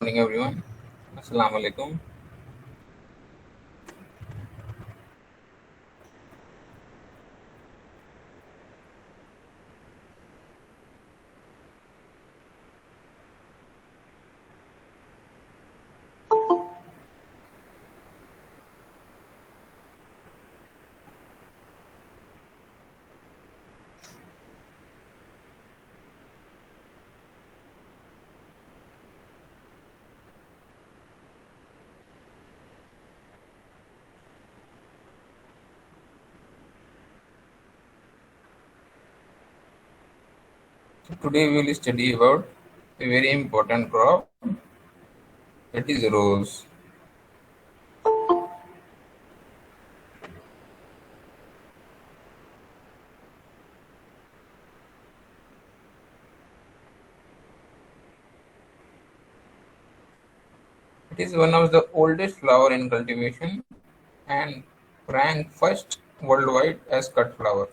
Morning everyone. Assalamu alaikum. So today we will study about a very important crop, that is rose. It is one of the oldest flower in cultivation and ranked first worldwide as cut flower.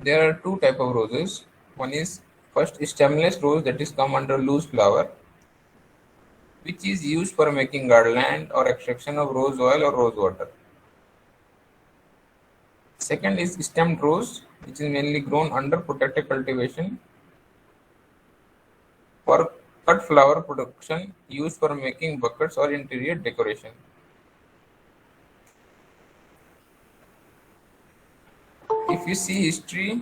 There are two type of roses. One is first stemless rose, that is come under loose flower, which is used for making garland or extraction of rose oil or rose water. Second is stemmed rose, which is mainly grown under protected cultivation for cut flower production used for making buckets or interior decoration. If you see history,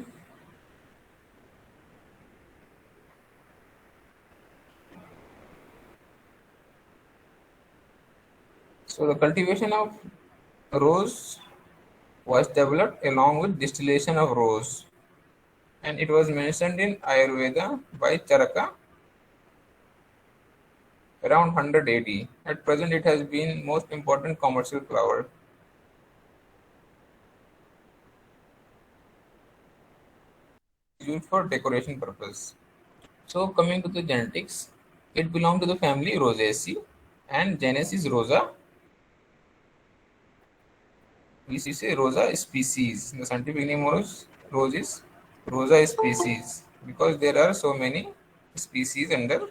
so the cultivation of rose was developed along with distillation of rose, and it was mentioned in Ayurveda by Charaka around 100 AD. At present, it has been most important commercial flower used for decoration purpose. So coming to the genetics, it belongs to the family Rosaceae and genus is Rosa. We say Rosa species. The scientific name was rose is Rosa species because there are so many species under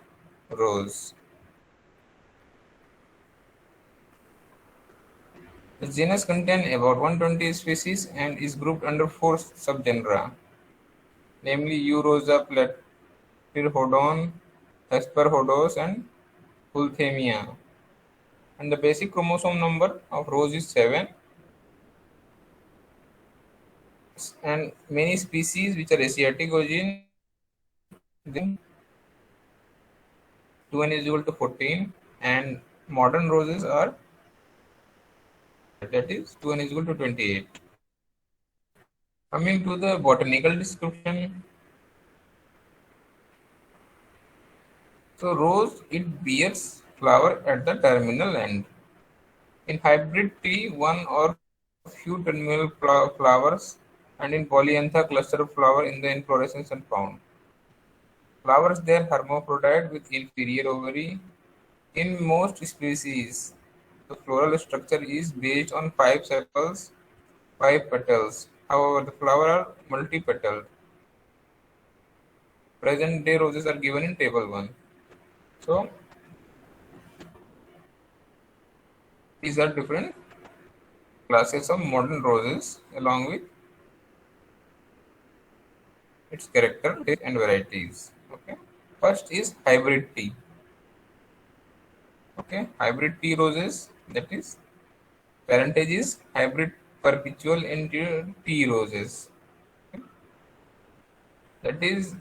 rose. The genus contains about 120 species and is grouped under four subgenera, namely Eurosa platyhodon, Hesperhodos, and Pulthemia. And the basic chromosome number of rose is 7, and many species which are Asiatic origin, then 2n is equal to 14, and modern roses are, that is 2n is equal to 28. Coming to the botanical description, so rose, it bears flower at the terminal end. In hybrid tree, one or few terminal flowers, and in polyantha, cluster of flower in the inflorescence are found. Flowers there hermaphrodite with inferior ovary. In most species, the floral structure is based on 5 sepals, 5 petals. However, the flowers are multi-petaled. Present day roses are given in table 1. So, these are different classes of modern roses along with its character and varieties. Okay. First is hybrid tea. Okay. Hybrid tea roses, that is parentage is hybrid perpetual into tea roses. Okay. That is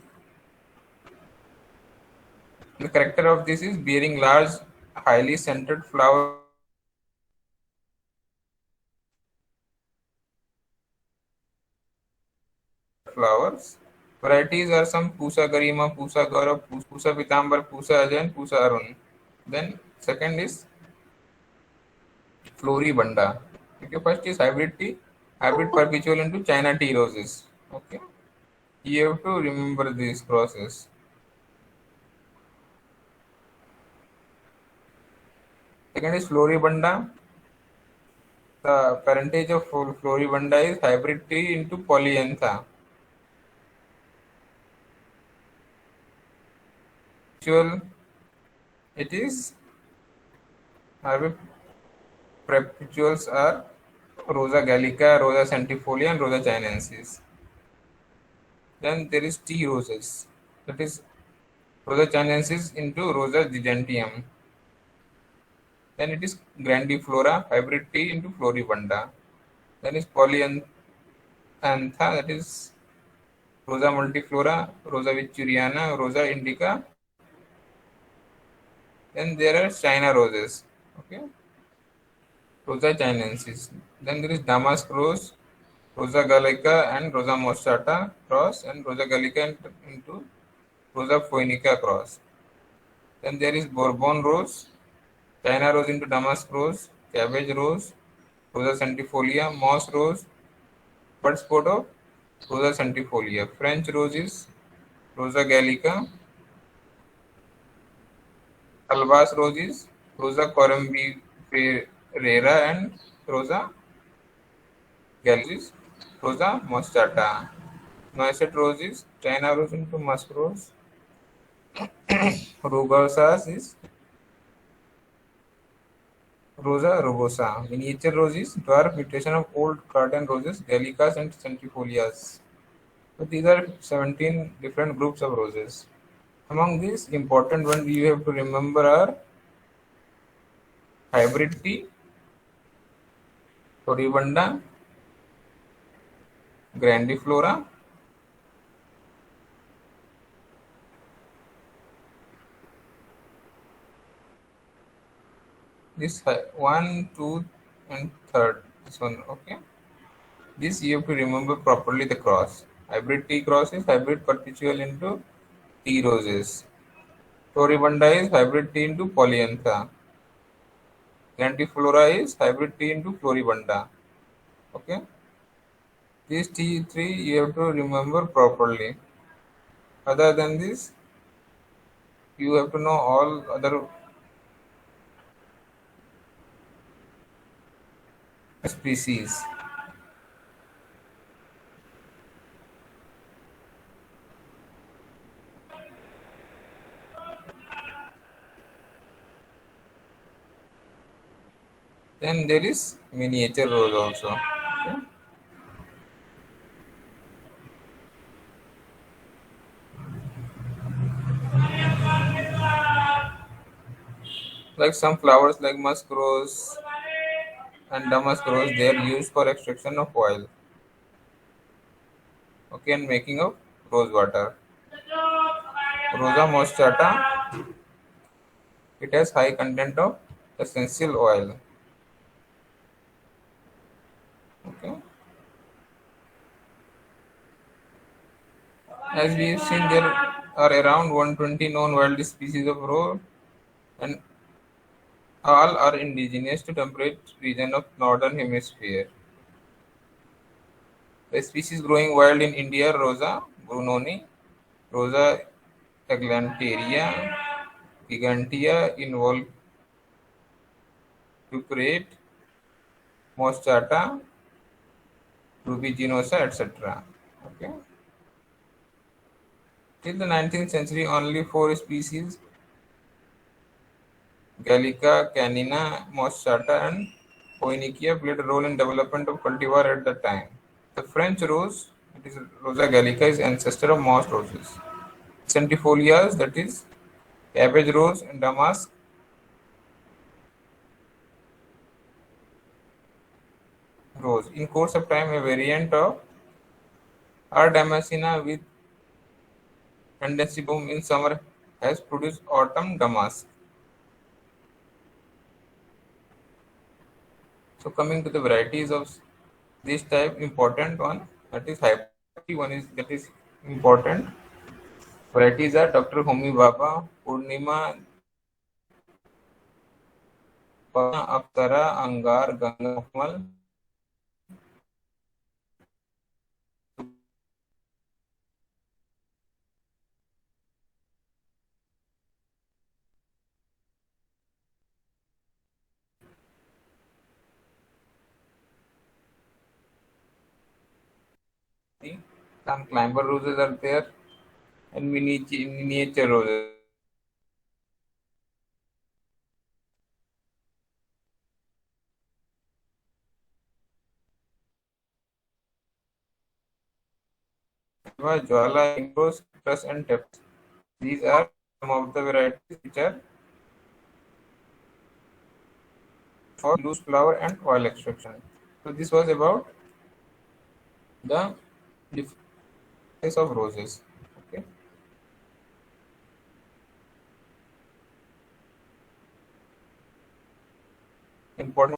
the character of this is bearing large, highly scented flowers. Varieties are some Pusa Garima, Pusa Gaurav, Pusa Pitambar, Pusa Ajay, and Pusa Arun. Then second is Floribunda. Okay, first is hybrid tea, hybrid perpetual into China tea roses. Okay, you have to remember this process. Second is Floribunda. The parentage of Floribunda is hybrid tree into polyantha. Actual, it is hybrid perpetuals are Rosa gallica, Rosa centifolia, and Rosa chinensis. Then there is tea roses. That is Rosa chinensis into Rosa giganteum. Then it is grandiflora, hybrid tea into Floribunda. Then is polyantha, that is Rosa multiflora, Rosa victoriana, Rosa indica. Then there are China roses. Okay, Rosa chinensis. Then there is damask rose, Rosa gallica and Rosa moschata cross, and Rosa gallica into Rosa phoenica cross. Then there is Bourbon rose, China rose into damask rose, cabbage rose, Rosa centifolia, moss rose, bud spot of Rosa centifolia. French rose is Rosa gallica, Albas rose is Rosa corymbifera, and Rosa gallica is Rosa moschata. Noisette rose is China rose into musk rose. Rugosas is Rosa rugosa. Miniature roses, dwarf mutation of old garden roses, gallicas and centifolias. So these are 17 different groups of roses. Among these, important ones you have to remember are hybrid tea, Floribunda, grandiflora, this one, two, and third. This one, okay. This you have to remember properly the cross. Hybrid tea cross is hybrid perpetual into tea roses. Floribunda is hybrid tea into polyantha. Grandiflora is hybrid tea into Floribunda. Okay. These T three you have to remember properly. Other than this, you have to know all other species. Then there is miniature rose also. Okay. Like some flowers like musk rose and damask rose, they are used for extraction of oil. Okay, and making of rose water. Rosa moschata, it has high content of essential oil. Okay. As we have seen, there are around 120 known wild species of rose, and all are indigenous to temperate region of northern hemisphere. The species growing wild in India: Rosa brunoni, Rosa eglanteria, gigantea involucrate, moschata, rubiginosa, etc. Okay. Till the 19th century, only four species: Gallica, Canina, moschata, and Phoenicia played a role in development of cultivar at the time. The French rose, that is Rosa gallica, is ancestor of most roses. Centifolias, that is cabbage rose and damask, rose. In course of time, a variant of R. damascena with tendency bloom in summer has produced autumn damask. So coming to the varieties of this type, important one, that is hybrid one is that is important. Varieties are Dr. Homi Baba, Purnima, Aktara, Angar, Ganga, Akmal. Some climber roses are there and miniature roses. Jwala, Ingros, Citrus, and Teps. These are some of the varieties which are for loose flower and oil extraction. So this was about the difference of roses. Okay, important.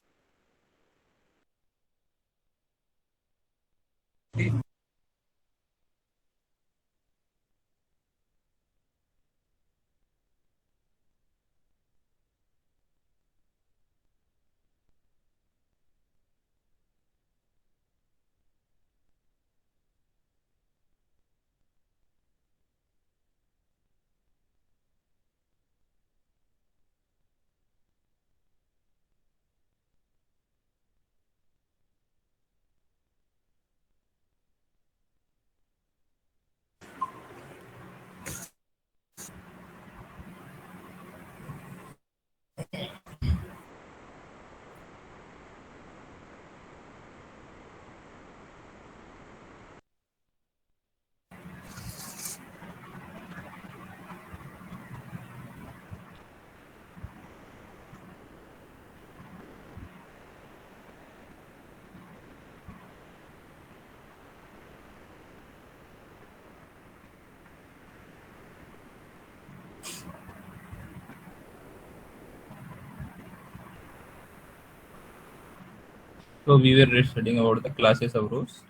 So we were studying about the classes of rose.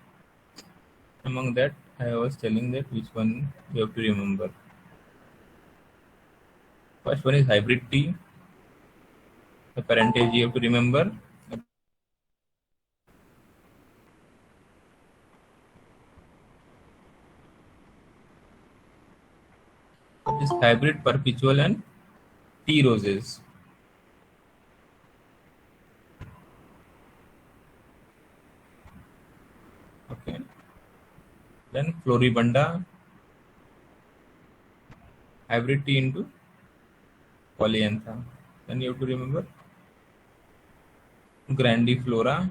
Among that, I was telling that which one you have to remember. First one is hybrid tea. The parentage you have to remember. It is hybrid perpetual and tea roses. Okay. Then Floribunda, hybrid tea into polyantha. Then you have to remember Grandiflora,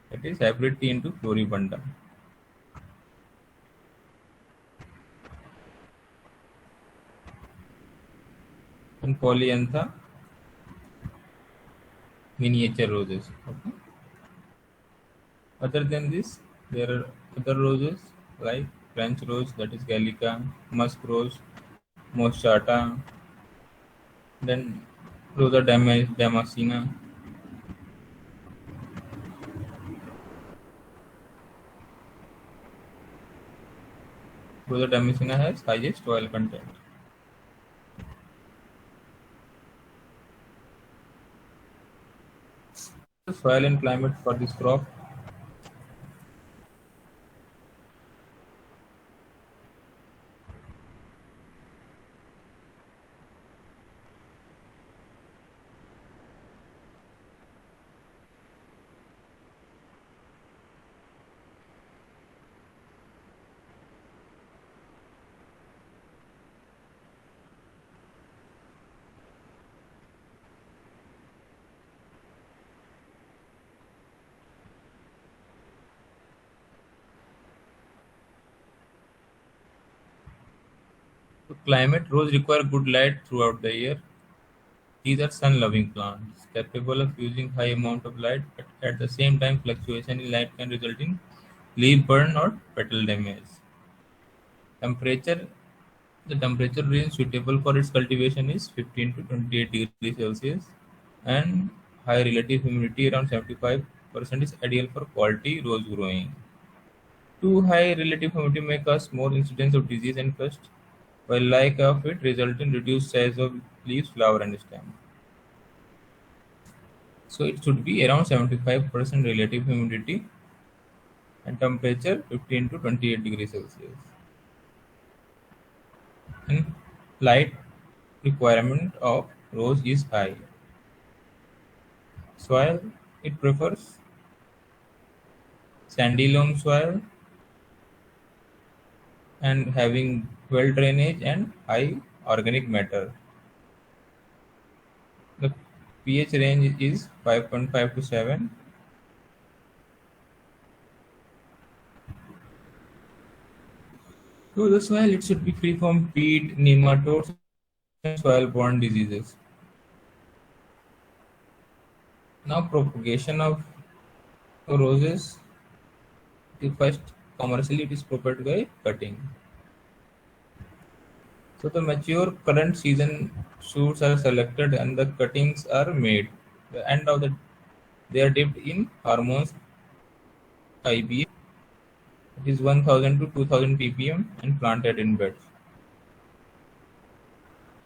that is hybrid tea into Floribunda. And polyantha, miniature roses. Okay. Other than this, there are other roses like French rose, that is Gallica, musk rose, moschata, then Rosa damascena. Rosa damascena has highest oil content. The soil and climate for this crop. So climate rose require good light throughout the year. These are sun-loving plants, capable of using high amount of light, but at the same time, fluctuation in light can result in leaf burn or petal damage. Temperature: the temperature range suitable for its cultivation is 15 to 28 degrees Celsius, and high relative humidity around 75% is ideal for quality rose growing. Too high relative humidity may cause more incidence of disease and pest, while lack of it result in reduced size of leaves, flower, and stem. So it should be around 75% relative humidity and temperature 15 to 28 degrees Celsius. And light requirement of rose is high. Soil: it prefers sandy loam soil and having well drainage and high organic matter. The pH range is 5.5 to 7. So the soil it should be free from peat, nematodes, and soil-borne diseases. Now propagation of roses. The first commercially it is propagated by cutting. So the mature current season shoots are selected and the cuttings are made. The end of the they are dipped in hormones IBA. It is 1000 to 2000 ppm and planted in beds.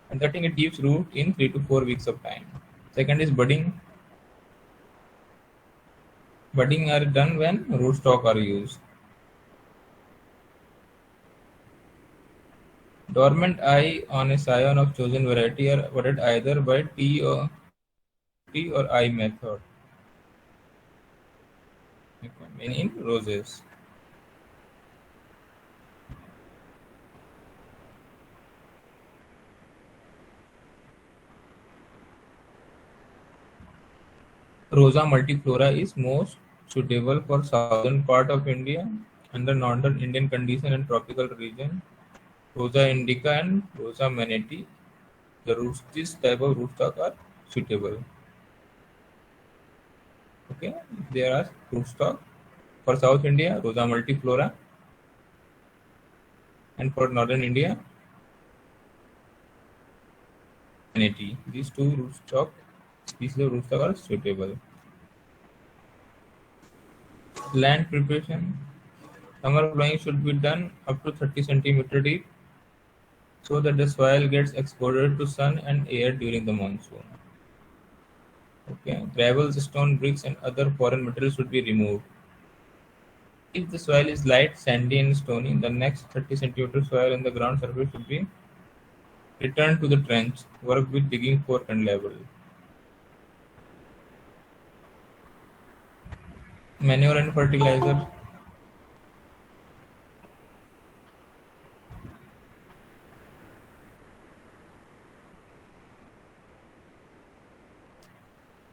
And cutting it gives root in 3 to 4 weeks of time. Second is budding. Budding are done when rootstock are used. Dormant eye on a scion of chosen variety are budded either by T or I method. In roses. Rosa multiflora is most suitable for southern part of India and the northern Indian condition and tropical region. Rosa indica and Rosa manati, this type of rootstock are suitable. Okay, there are rootstock for South India, Rosa multiflora, and for northern India, manati. These two rootstock species of rootstock are suitable. Land preparation. Summer plowing should be done up to 30 centimeter deep so that the soil gets exposure to sun and air during the monsoon. Okay, gravels, stone, bricks, and other foreign materials should be removed. If the soil is light, sandy, and stony, the next 30 centimeter soil on the ground surface should be returned to the trench. Work with digging fork and level. Manure and fertilizer.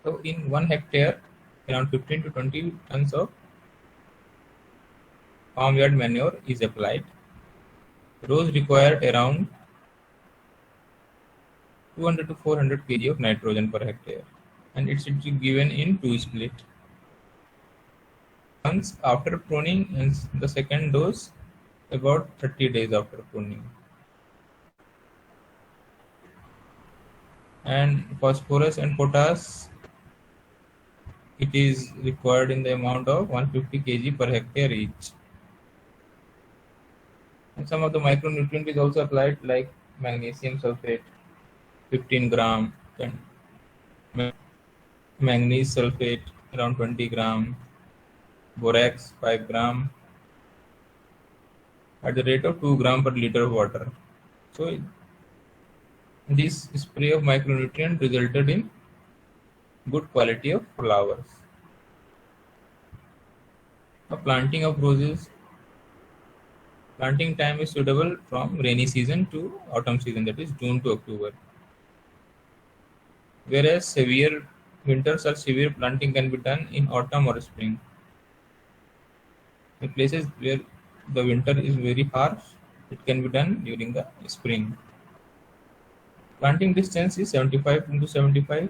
So in 1 hectare, around 15 to 20 tons of farmyard manure is applied. Rows require around 200 to 400 kg of nitrogen per hectare, and it should be given in 2 split. Once after pruning, and the second dose about 30 days after pruning. And phosphorus and potash, it is required in the amount of 150 kg per hectare each. And some of the micronutrient is also applied, like magnesium sulfate 15 gram, and manganese sulfate around 20 gram, borax 5 gram at the rate of 2 gram per liter of water. So this spray of micronutrient resulted in good quality of flowers. The planting of roses. Planting time is suitable from rainy season to autumn season, that is June to October. Whereas severe winters or severe planting can be done in autumn or spring. In places where the winter is very harsh, it can be done during the spring. Planting distance is 75 into 75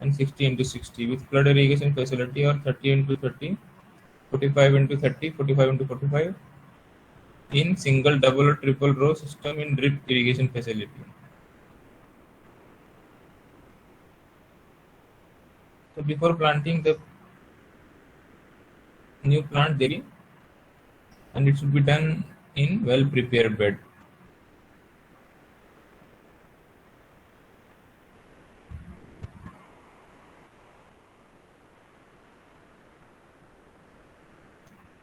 and 60 into 60 with flood irrigation facility, or 30 into 30, 45 into 30, 45 into 45 in single, double, or triple row system in drip irrigation facility. So before planting the new plant there, and it should be done in well prepared bed.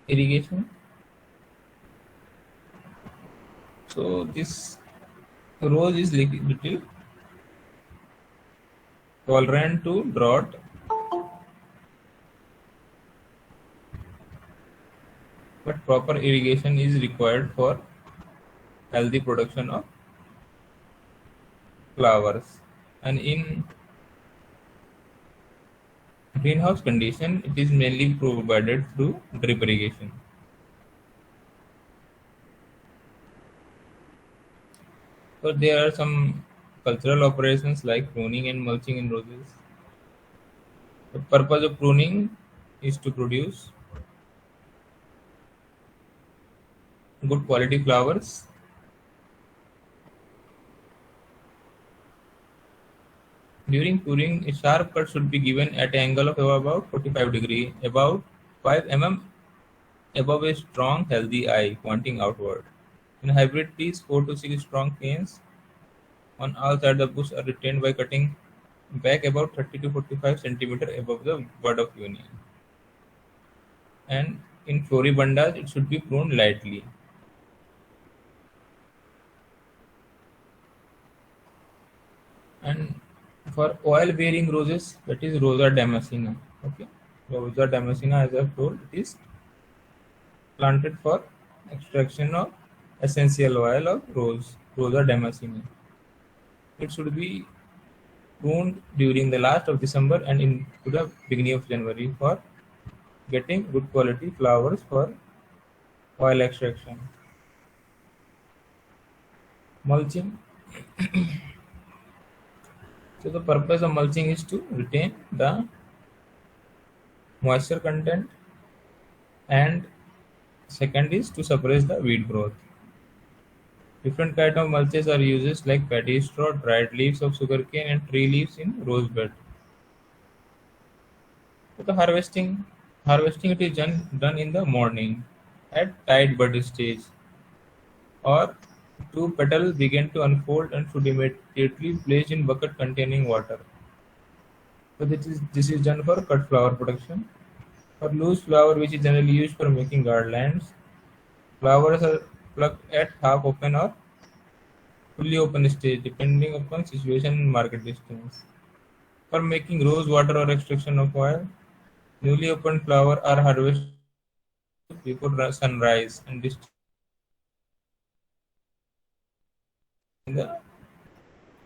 Irrigation. So this rose is little tolerant to drought. proper irrigation is required for healthy production of flowers. And in greenhouse condition, it is mainly provided through drip irrigation. So there are some cultural operations like pruning and mulching in roses. The purpose of pruning is to produce good quality flowers. During pruning, a sharp cut should be given at an angle of about 45 degree, about 5 mm above a strong, healthy eye pointing outward. In hybrid trees, 4 to 6 strong canes on all sides of the bush are retained by cutting back about 30 to 45 centimeter above the bud of union. And in floribundas, it should be pruned lightly. And for oil-bearing roses, that is Rosa damascena. Okay, Rosa damascena, as I've told, it is planted for extraction of essential oil of Rosa damascena. It should be pruned during the last of December and into the beginning of January for getting good quality flowers for oil extraction. Mulching. So the purpose of mulching is to retain the moisture content, and second is to suppress the weed growth. Different kind of mulches are used like paddy straw, dried leaves of sugarcane, and tree leaves in rose bed. So the harvesting it is done in the morning at tide bud stage, or two petals begin to unfold and should immediately placed in bucket containing water. So this is done for cut flower production. For loose flower, which is generally used for making garlands, flowers are plucked at half open or fully open stage, depending upon situation and market distance. For making rose water or extraction of oil, newly opened flowers are harvested before sunrise and distributed in the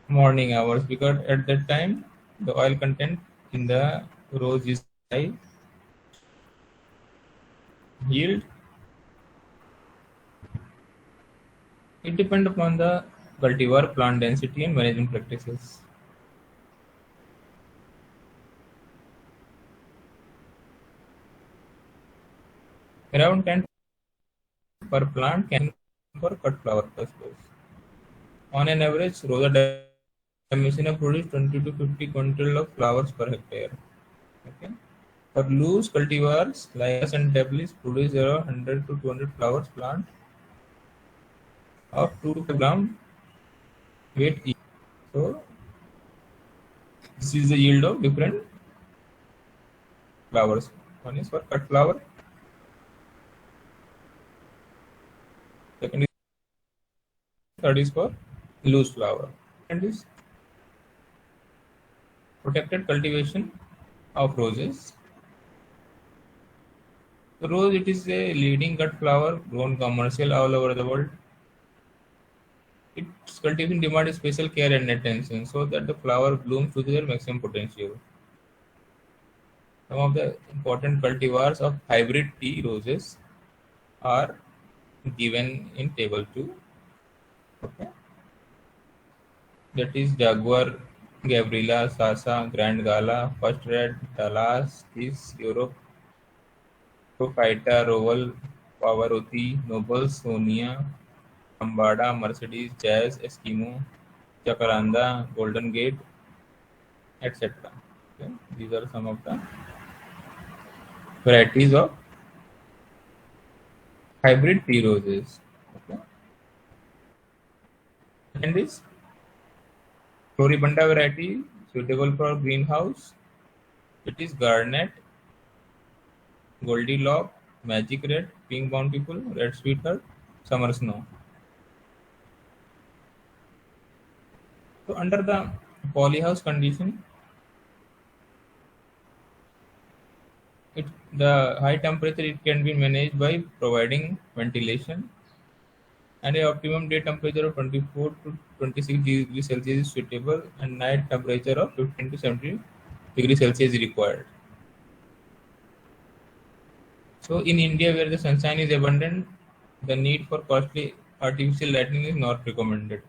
morning hours, because at that time the oil content in the rose is high. Yield, it depends upon the cultivar, plant density, and management practices. Around 10 per plant can for cut flower clusters. On an average, Rosa damascena produce 20 to 50 quintal of flowers per hectare. Okay. For loose cultivars, like and tablis produce around 100 to 200 flowers plant of 2 to 5 gram weight each. So this is the yield of different flowers. One is for cut flower, second is, third is for loose flower, and is protected cultivation of roses. The rose, it is a leading cut flower grown commercial all over the world. Its cultivation demands special care and attention so that the flower blooms to their maximum potential. Some of the important cultivars of hybrid tea roses are given in table 2. Okay. That is Jaguar, Gabriela, Sasa, Grand Gala, First Red, Dallas, Tis, Europe, Prophyta, Roval, Pavarotti, Noble, Sonia, Lambada, Mercedes, Jazz, Eskimo, Jacaranda, Golden Gate, etc. Okay. These are some of the varieties of hybrid tea roses. Okay. And this Floribunda variety suitable for greenhouse. It is Garnet, Goldilocks, Magic Red, Pink Bountiful, Red Sweetheart, Summer Snow. So under the polyhouse condition, The high temperature it can be managed by providing ventilation, and a optimum day temperature of 24 to 26 degrees Celsius is suitable, and night temperature of 15 to 17 degrees Celsius is required. So in India, where the sunshine is abundant, the need for costly artificial lighting is not recommended.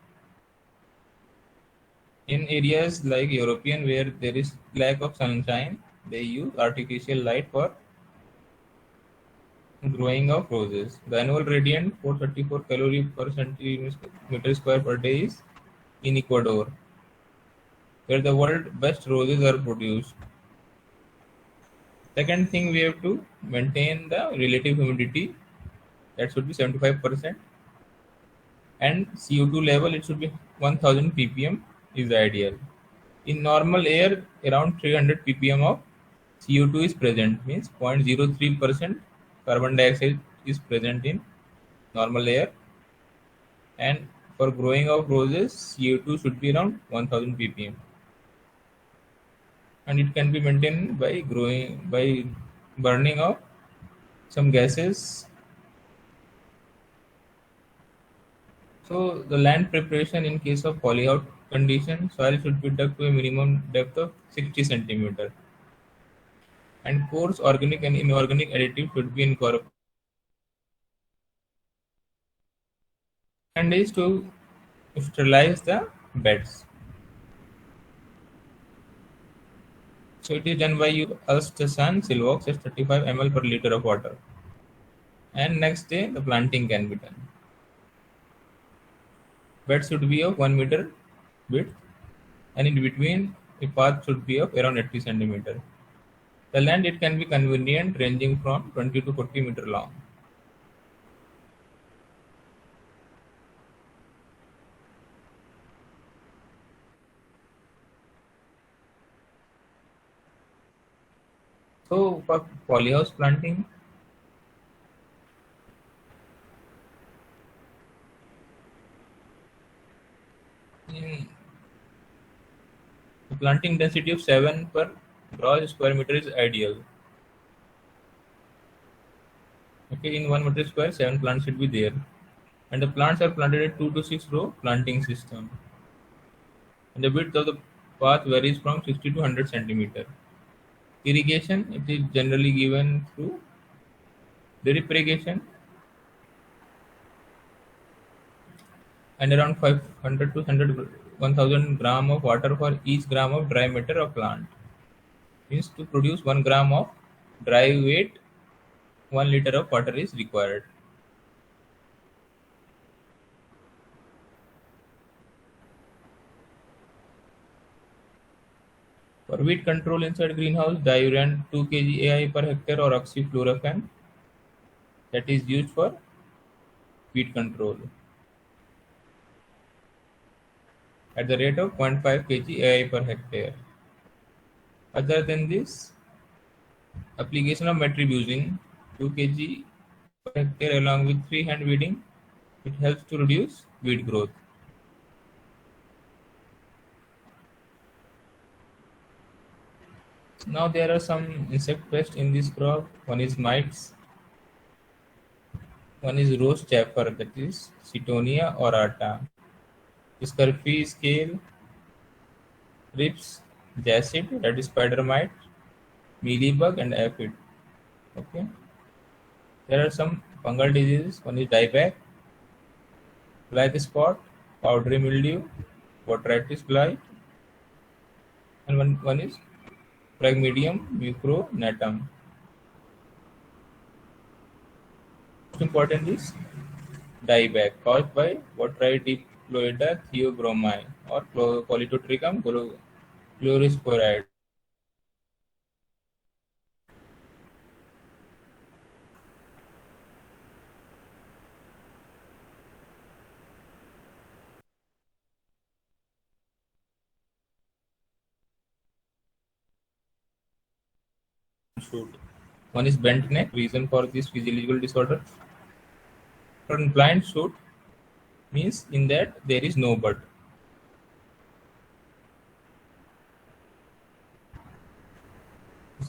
In areas like European, where there is lack of sunshine, they use artificial light for growing of roses. The annual radiant 434 calorie per centimeter square per day is in Ecuador, where the world best roses are produced. Second thing, we have to maintain the relative humidity, that should be 75%, and CO2 level it should be 1000 ppm is ideal. In normal air, around 300 ppm of CO2 is present, means 0.03% carbon dioxide is present in normal air, and for growing of roses, CO2 should be around 1000 ppm, and it can be maintained by burning of some gases. So the land preparation in case of polyhouse condition, soil should be dug to a minimum depth of 60 centimeter, and coarse organic and inorganic additives should be incorporated. And is to sterilize the beds. So it is done by you Alstasan Silvox at 35 ml per liter of water. And next day the planting can be done. Bed should be of 1 meter width, and in between a path should be of around 80 centimeter. The land it can be convenient, ranging from 20 to 40 meter long. So for polyhouse planting, in the planting density of 7 per gross square meter is ideal. Okay, in 1 meter square, 7 plants should be there, and the plants are planted at 2 to 6 row planting system. And the width of the path varies from 60 to 100 centimeter. Irrigation it is generally given through drip irrigation, and around 500 to 1000 gram of water for each gram of dry matter of plant. Means to produce 1 gram of dry weight, 1 liter of water is required. For weed control inside greenhouse, diurean 2 kg AI per hectare or oxyfluorophane that is used for weed control at the rate of 0.5 kg AI per hectare. Other than this, application of metribuzin 2 kg per hectare along with freehand weeding, it helps to reduce weed growth. Now there are some insect pests in this crop. One is mites, one is rose chafer, that is Cetonia aurata, scurfy scale, thrips, jacid, that is spider mite, mealybug, and aphid. Okay. There are some fungal diseases. One is dieback, black spot, powdery mildew, botrytis blight, and one is Phragmidium mucronatum. Most important is dieback caused by Botrytis theobromai or Polytotricum chlorosporide. Shoot. One is bent neck. Reason for this physiological disorder. Blind shoot means in that there is no bud.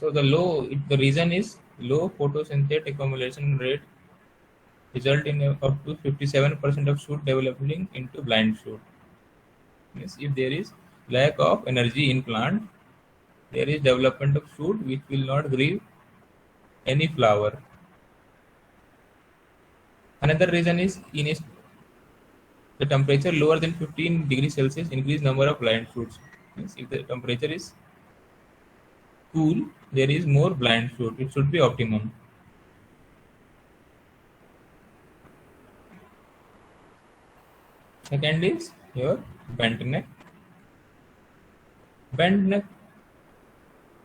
So the reason is low photosynthetic accumulation rate result in up to 57% of shoot developing into blind shoot. Means if there is lack of energy in plant, there is development of shoot which will not give any flower. Another reason is the temperature lower than 15 degrees Celsius increase number of blind shoots. Means if the temperature is cool, there is more blind shoot. It should be optimum. Second is your bent neck. Bent neck,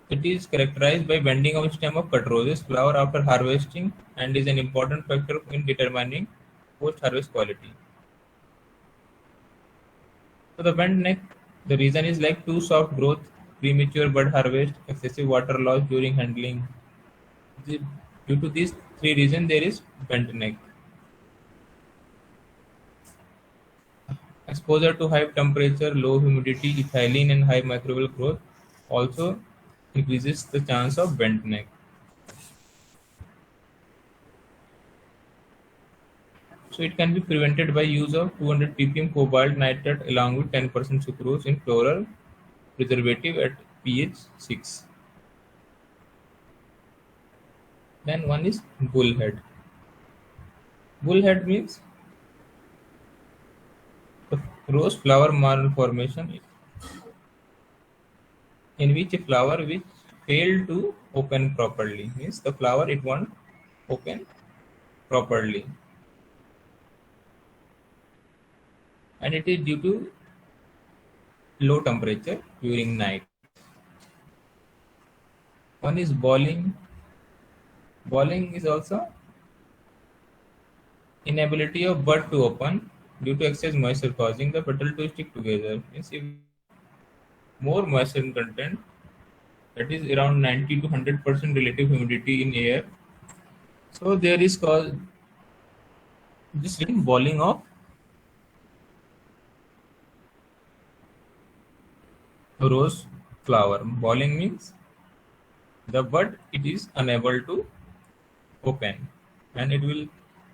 it is characterized by bending of stem of cut roses flower after harvesting and is an important factor in determining post-harvest quality. So the bent neck, the reason is like too soft growth, premature bud harvest, excessive water loss during handling. Due to these three reasons, there is bent neck. Exposure to high temperature, low humidity, ethylene, and high microbial growth also increases the chance of bent neck. So it can be prevented by use of 200 ppm cobalt nitrate along with 10% sucrose in floral preservative at pH 6. Then one is bullhead. Bullhead means the rose flower malformation in which a flower which failed to open properly, means the flower it won't open properly, and it is due to low temperature during night. One is boiling. Boiling is also inability of bud to open due to excess moisture causing the petal to stick together. Means if more moisture content, that is around 90 to 100% relative humidity in air, so there is cause this boiling of rose flower. Boiling means the bud it is unable to open and it will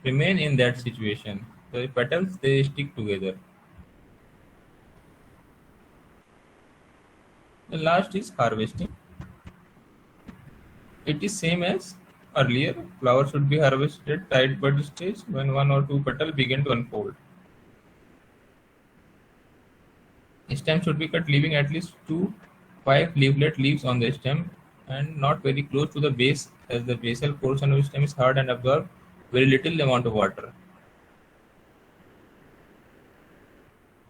remain in that situation. The petals they stick together. The last is harvesting. It is same as earlier. Flower should be harvested tight bud stage when one or two petals begin to unfold. Stem should be cut leaving at least 2-5 leaflet leaves on the stem and not very close to the base, as the basal portion of the stem is hard and absorb very little amount of water.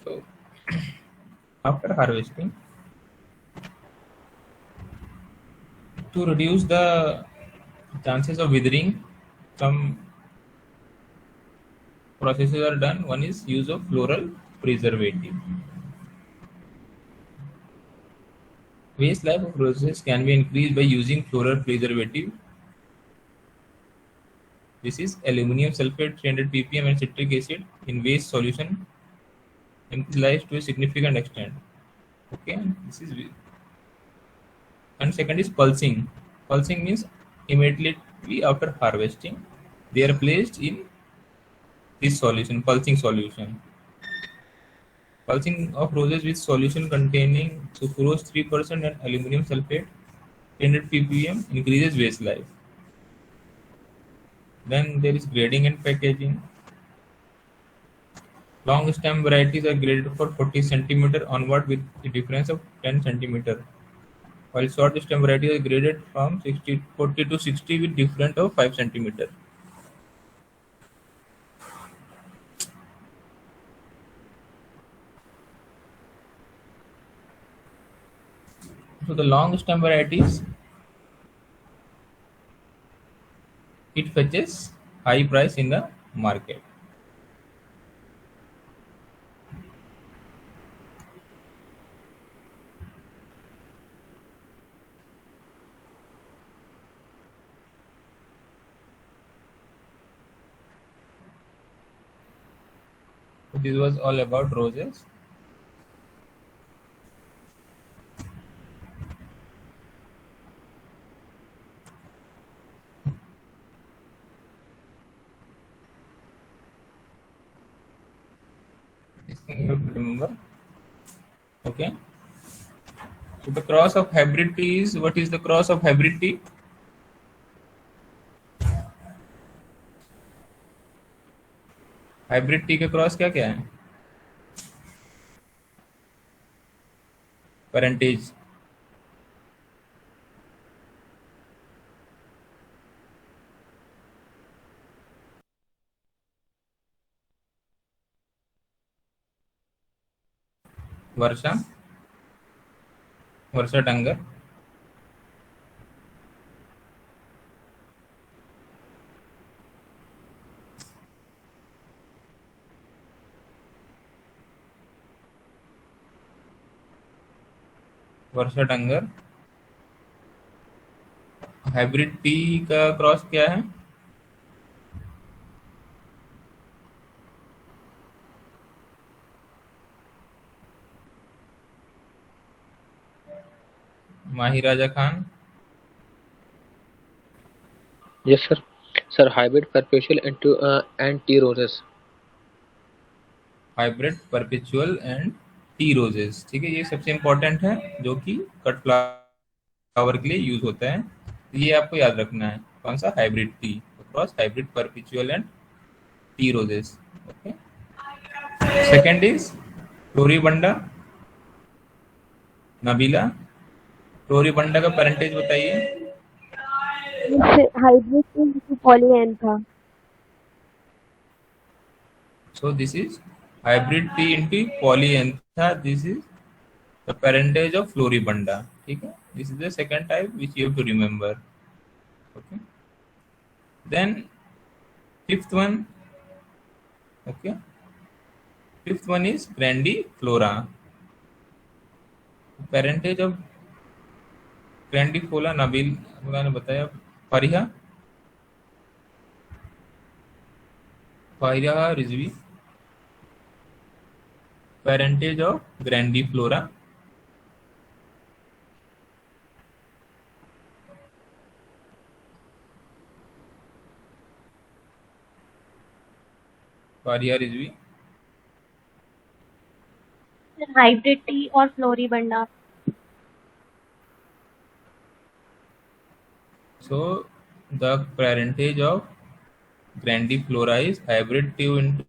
So after harvesting, to reduce the chances of withering, some processes are done. One is use of floral preservative. Waste life of roses can be increased by using floral preservative. This is aluminum sulfate 300 ppm and citric acid in waste solution increase life to a significant extent. Okay, this is, and second is pulsing. Pulsing means immediately after harvesting, they are placed in this solution, pulsing solution. Pulsing of roses with solution containing sucrose 3% and aluminum sulfate 300 ppm increases waste life. Then there is grading and packaging. Long stem varieties are graded for 40 cm onward with a difference of 10 cm, while short stem varieties are graded from 40 to 60 with difference of 5 cm. So the long stem varieties, it fetches high price in the market. So this was all about roses. You have to remember. Okay. So the cross of hybrid tea is, what is the cross of hybrid tea? Hybrid T के cross क्या क्या है? Parentage, वर्षा, वर्षा डंगर, वर्षा डंगर। Hybrid T का cross क्या है? Mahi Raja Khan. Yes, sir. Sir, hybrid perpetual and tea roses. Hybrid perpetual and tea roses. ठीक है, ये सबसे इंपॉर्टेंट है जो कि कट फ्लावर के लिए यूज होता है। तो ये आपको याद रखना है, कौन सा? Hybrid tea cross hybrid perpetual and tea roses. Okay. Second is floribunda, Nabila. Floribunda का पेरेंटेज बताइए। Hybrid tea polyantha. So this is hybrid tea into polyantha. This is the parentage of Floribunda. ठीक है? This is the second type which you have to remember. Okay. Then fifth one. Okay. Fifth one is grandiflora. Parentage of grandiflora, Nabeel ने बताया। Faria, Faria Rizvi. Parentage of grandiflora, Faria Rizvi. Hybrid tea और floribunda. So the parentage of grandiflora is hybrid tea into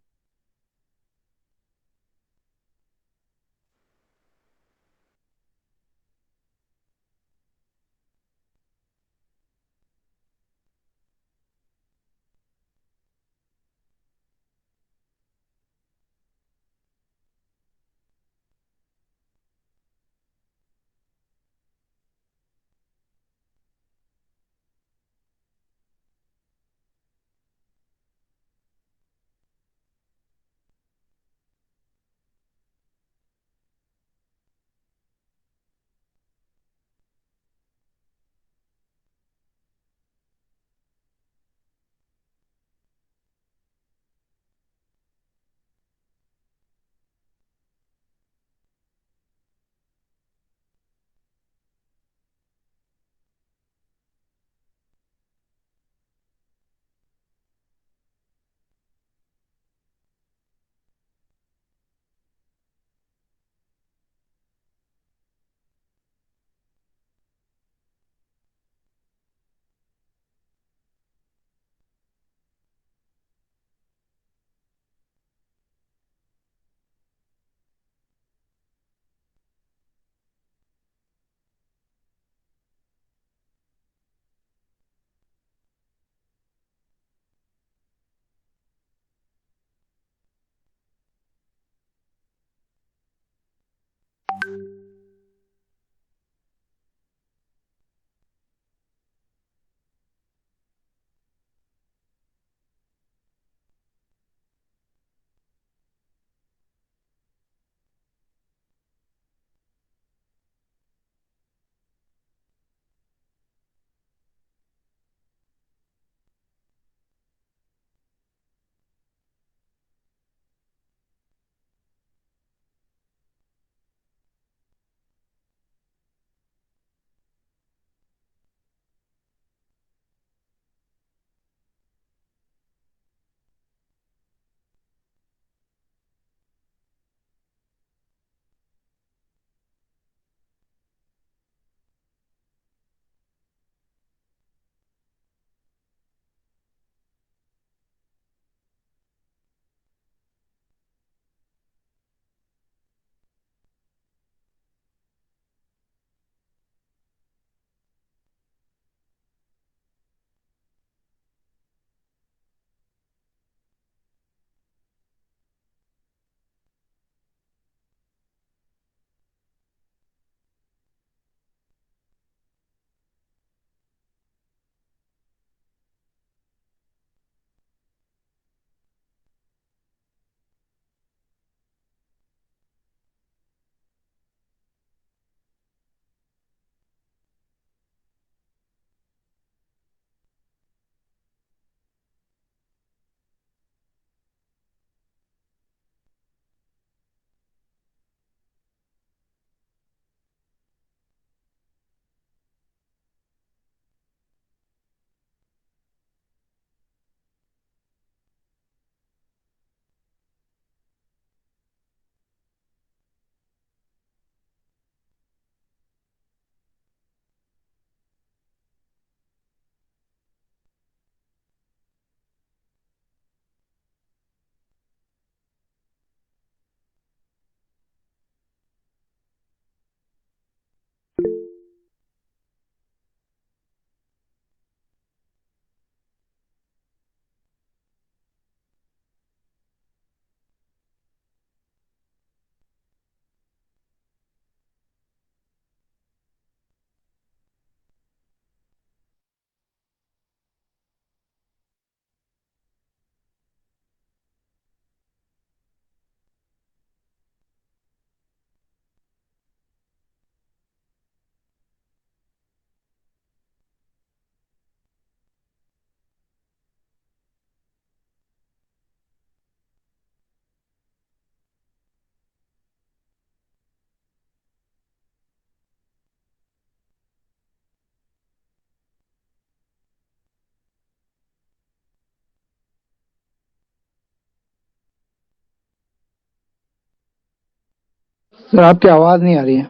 sir आपकी आवाज नहीं आ रही है।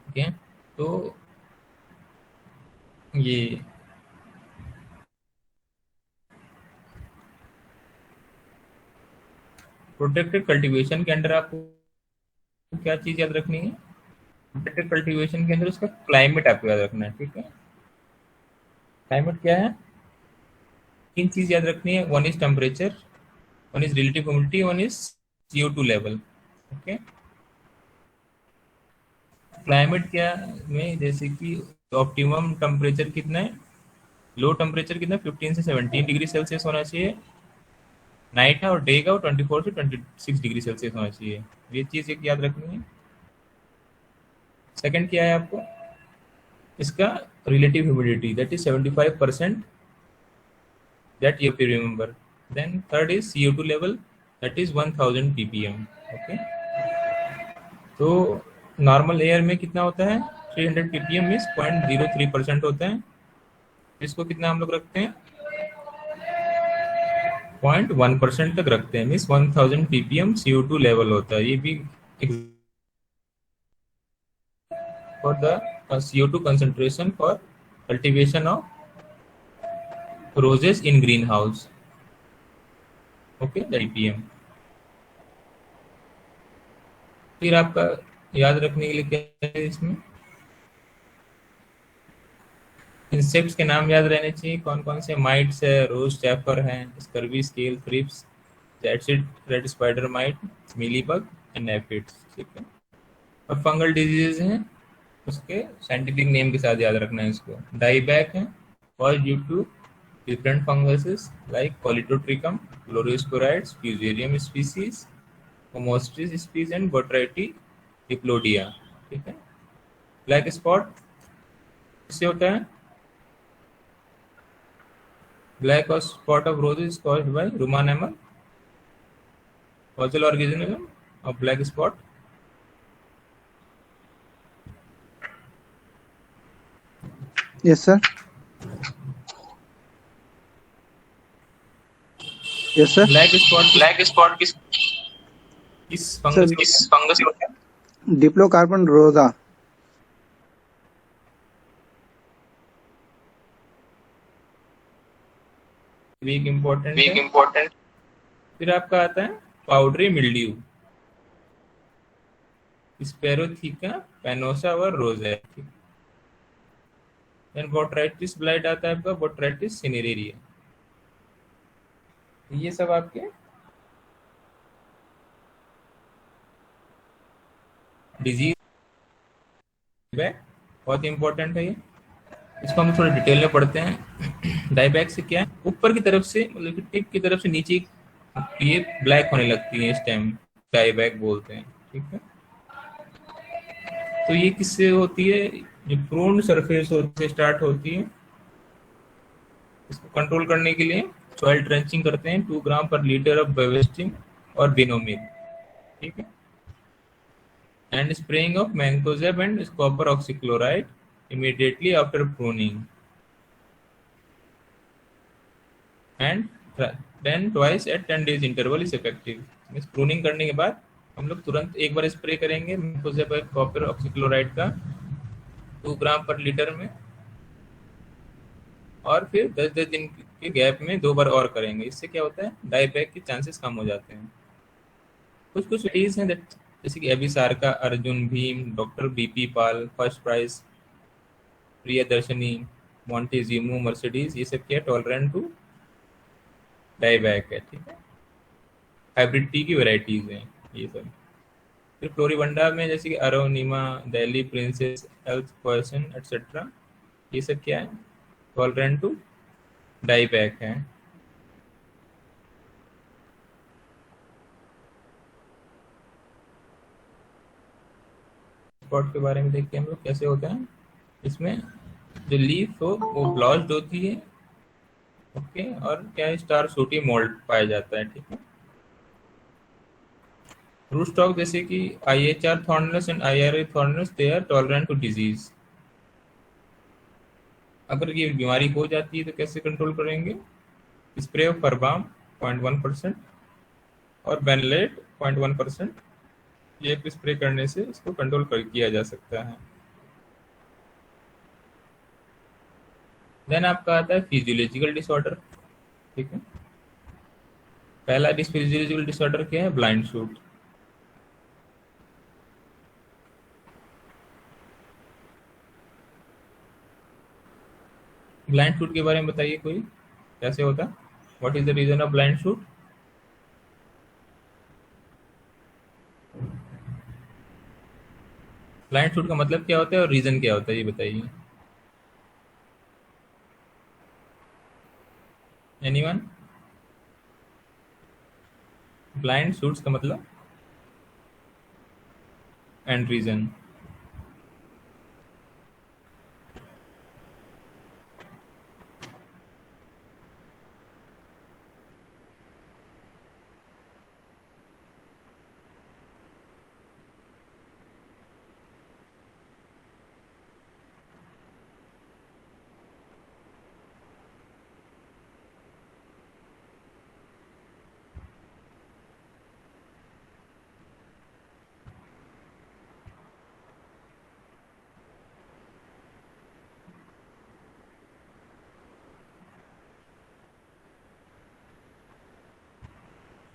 ठीक है, तो ये प्रोटेक्टेड कल्टीवेशन के अंदर आपको क्या चीज याद रखनी है? प्रोटेक्टेड कल्टीवेशन के अंदर उसका क्लाइमेट आपको याद रखना है। ठीक है, क्लाइमेट क्या है, तीन चीज याद रखनी है। One is temperature, one is relative humidity, one is CO2 level. Okay, climate क्या में जैसे कि ऑप्टिमम टेम्परेचर कितना है, लो टेम्परेचर कितना, 15 से 17 डिग्री सेल्सियस होना चाहिए। नाइट है और डे का 24 से 26 डिग्री सेल्सियस होना चाहिए। ये चीज एक याद रखनी है। सेकंड क्या है आपको, इसका relative humidity, that is 75%, that you have to remember. Then third is CO2 level, that is 1000 ppm. Okay, तो नॉर्मल एयर में कितना होता है, 300 ppm मीन्स 0.03% होता है। इसको कितना हम लोग रखते हैं, 0.1% तक रखते हैं, मीन्स 1000 ppm CO2 लेवल होता है। ये भी for the CO2 concentration for cultivation of roses in greenhouse. Okay, ppm। फिर आपका याद रखने के लिए क्या है, इसमें इंसेक्ट्स के नाम याद रहने चाहिए। कौन कौन से, माइट्स है, रोज चैफर है, scurfy, scale thrips, jassid, red spider mite, mealybug and aphids. ठीक है, और फंगल डिजीज हैं, उसके साइंटिफिक नेम के साथ याद रखना है इसको। डाईबैक है, cause due to different funguses like Polytotricum, Chlorosporides, Fusarium species, Homostris species and Botrytis diplodia। ठीक है, ब्लैक स्पॉट किससे होता है, ब्लैक और spot of roses caused by Rumonamal causal organism of black spot। Yes sir, yes sir. Black spot किस fungus से होता है? Diplocarpon rosae. वीक इम्पोर्टेंट। फिर आपका आता है पाउडरी मिल्ड्यू, स्पेरोथीका, पेनोसा और रोजेट। देन बोट्राइटिस ब्लाइट आता है आपका, बोट्राइटिस सिनेरेरिया। ये सब आपके डिजीज बहुत इंपॉर्टेंट है ये, इसको हम थोड़ा डिटेल में पढ़ते हैं। डाईबैक से क्या है, ऊपर की तरफ से मतलब कि टिप की तरफ से नीचे ये ब्लैक होने लगती है, स्टेम, डाईबैक बोलते हैं। ठीक है, तो ये किससे होती है, जो प्रोन सरफेस से स्टार्ट होती है। इसको कंट्रोल करने के लिए सॉइल ट्रेंचिंग करते हैं, 2 ग्राम पर लीटर ऑफ बेवेस्टिन और बिनोमिल। ठीक है, and spraying of mancozeb and copper oxychloride immediately after pruning, and then twice at 10 days interval is effective। Means pruning करने के बाद हम लोग तुरंत एक बार स्प्रे करेंगे मैंकोजेब और कॉपर ऑक्सीक्लोराइड का 2 ग्राम पर लीटर में, और फिर 10-10 दिन के गैप में 2 बार और करेंगे। इससे क्या होता है, डाईबैक के चांसेस कम हो जाते हैं। कुछ स्टडीज हैं जैसे कि अभिसारका, अर्जुन, भीम, डॉक्टर BP पाल, फर्स्ट प्राइज, प्रियदर्शनी, मॉन्टेज्यूमो, मर्सिडीज, ये सब क्या टॉलरेंट टू डाईबैक है। ठीक है, हाइब्रिड टी की वेराइटीज हैं ये सब। फिर फ्लोरिबंडा में जैसे कि अरोनिमा, Delhi princess, health person etcetera, ये सब क्या है, टॉलरेंट टू डाईबैक है। स्पॉट के बारे में देखते हैं हम लोग कैसे होता है। इसमें जो लीफ हो वो ब्लास्ड होती है, ओके, और क्या है, स्टार शूटी मोल्ड पाया जाता है। ठीक है, रूट स्टॉक जैसे कि IHR thorns and IRA thorns, they are tolerant to disease. अगर ये बीमारी हो जाती है तो कैसे कंट्रोल करेंगे? स्प्रे ऑफ फरबाम 0.1% और बेनलेट 0.1%, ये स्प्रे करने से इसको कंट्रोल किया जा सकता है। देन आपका आता है फिजियोलॉजिकल डिसऑर्डर। ठीक है, पहला फिजियोलॉजिकल डिसऑर्डर क्या है? Blind shoot. ब्लाइंड शूट के बारे में बताइए कोई, कैसे होता है? What is the reason of blind shoot? Blind shoot का मतलब क्या होता है और रीजन क्या होता है, ये बताइए। एनीवन? ब्लाइंड शूट्स का मतलब एंड रीजन।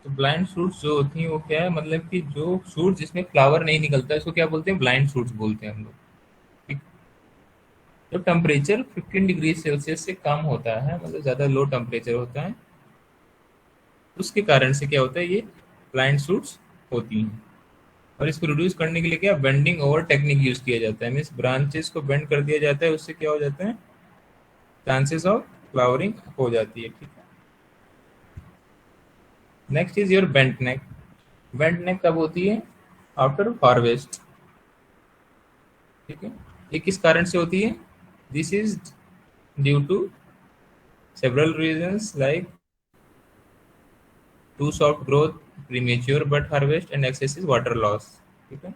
तो ब्लाइंड शूट्स जो होती हैं वो क्या है, मतलब कि जो शूट जिसमें फ्लावर नहीं निकलता, इसको क्या बोलते हैं? ब्लाइंड शूट्स बोलते हैं हम लोग। ठीक? जब टेम्परेचर 15 डिग्री सेल्सियस से कम होता है, मतलब ज़्यादा लो टेम्परेचर होता है, उसके कारण से क्या होता है, ये ब्लाइंड शूट्स होती हैं। और इसको रिड्यूस करने के लिए क्या बेंडिंग ओवर टेक्निक यूज किया जाता है, मीन्स ब्रांचेस को बेंड कर दिया जाता है, उससे क्या हो जाता है, चांसेस ऑफ फ्लावरिंग हो जाती है। ठीक है, next is your bent neck. Bent neck कब होती है? After harvest. ठीक है, ये किस कारण से होती है? This is due to several reasons like to soft growth, premature but harvest and excessive water loss. ठीक है,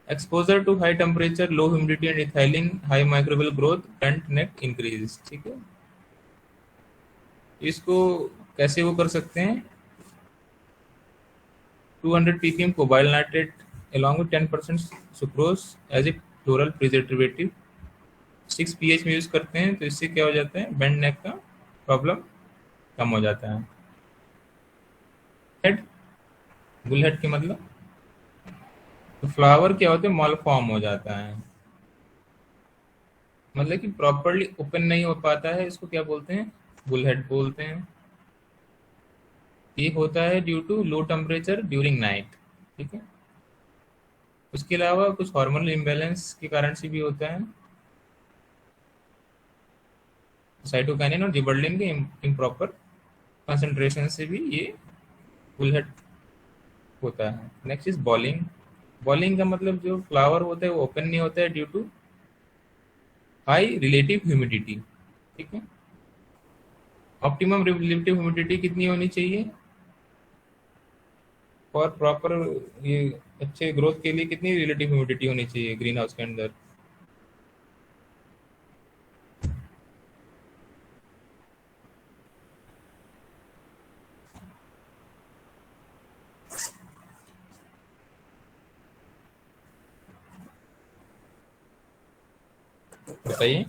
exposure to high temperature, low humidity and ethylene, high microbial growth, bent neck increase. ठीक है, इसको कैसे वो कर सकते हैं? 200 ppm cobalt nitrate along with 10% sucrose as a floral preservative 6 pH में यूज करते हैं, तो इससे क्या हो जाता है, बेंड नेक का प्रॉब्लम कम हो जाता है। हेड, बुल हेड के मतलब, तो फ्लावर क्या होते हैं, मॉल फॉर्म हो जाता है, मतलब कि प्रॉपरली ओपन नहीं हो पाता है, इसको क्या बोलते हैं, बुल हेड बोलते हैं। ये होता है due to low temperature during night. ठीक है, उसके अलावा कुछ हार्मोनल इम्बैलेंस के कारण से भी होता है, साइटोकाइनिन और जिबर्लिन के इम्प्रॉपर कंसंट्रेशन से भी ये बुल हेड होता है। Next is bowling. बॉलिंग का मतलब जो फ्लावर होता है वो ओपन नहीं होता है due to high relative humidity. ठीक है, ऑप्टिमम रिलेटिव ह्यूमिडिटी कितनी होनी चाहिए और प्रॉपर ये अच्छे ग्रोथ के लिए कितनी रिलेटिव ह्यूमिडिटी होनी चाहिए ग्रीन हाउस के अंदर? बताइए।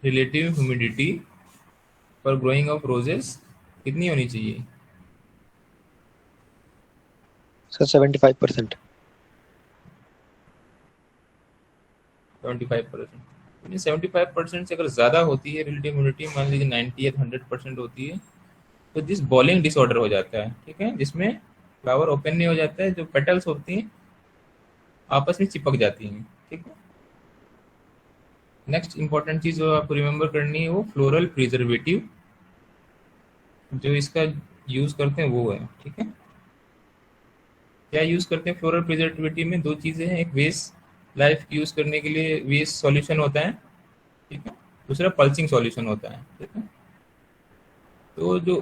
रिलेटिव ह्यूमिडिटी पर ग्रोइंग ऑफ रोजेस कितनी होनी चाहिए? सर 75%। 75%। 75% से अगर ज़्यादा होती है रिलेटिव ह्यूमिडिटी, मान लीजिए 90 या 100% होती है, तो दिस बॉलिंग डिसऑर्डर हो जाता है। ठीक है, जिसमें फ्लावर ओपन नहीं हो जाता है, जो पेटल्स होती हैं आपस में चिपक जाती हैं। ठीक है, नेक्स्ट इंपॉर्टेंट चीज़ जो आपको रिमेंबर करनी है वो फ्लोरल प्रिजर्वेटिव जो इसका यूज़ करते हैं वो है। ठीक है, क्या यूज़ करते हैं फ्लोरल प्रिजर्वेटिव में? दो चीज़ें हैं, एक वेस्ट लाइफ यूज़ करने के लिए वेस्ट सॉल्यूशन होता है, ठीक है, दूसरा पल्सिंग सॉल्यूशन होता है। ठीक है, तो जो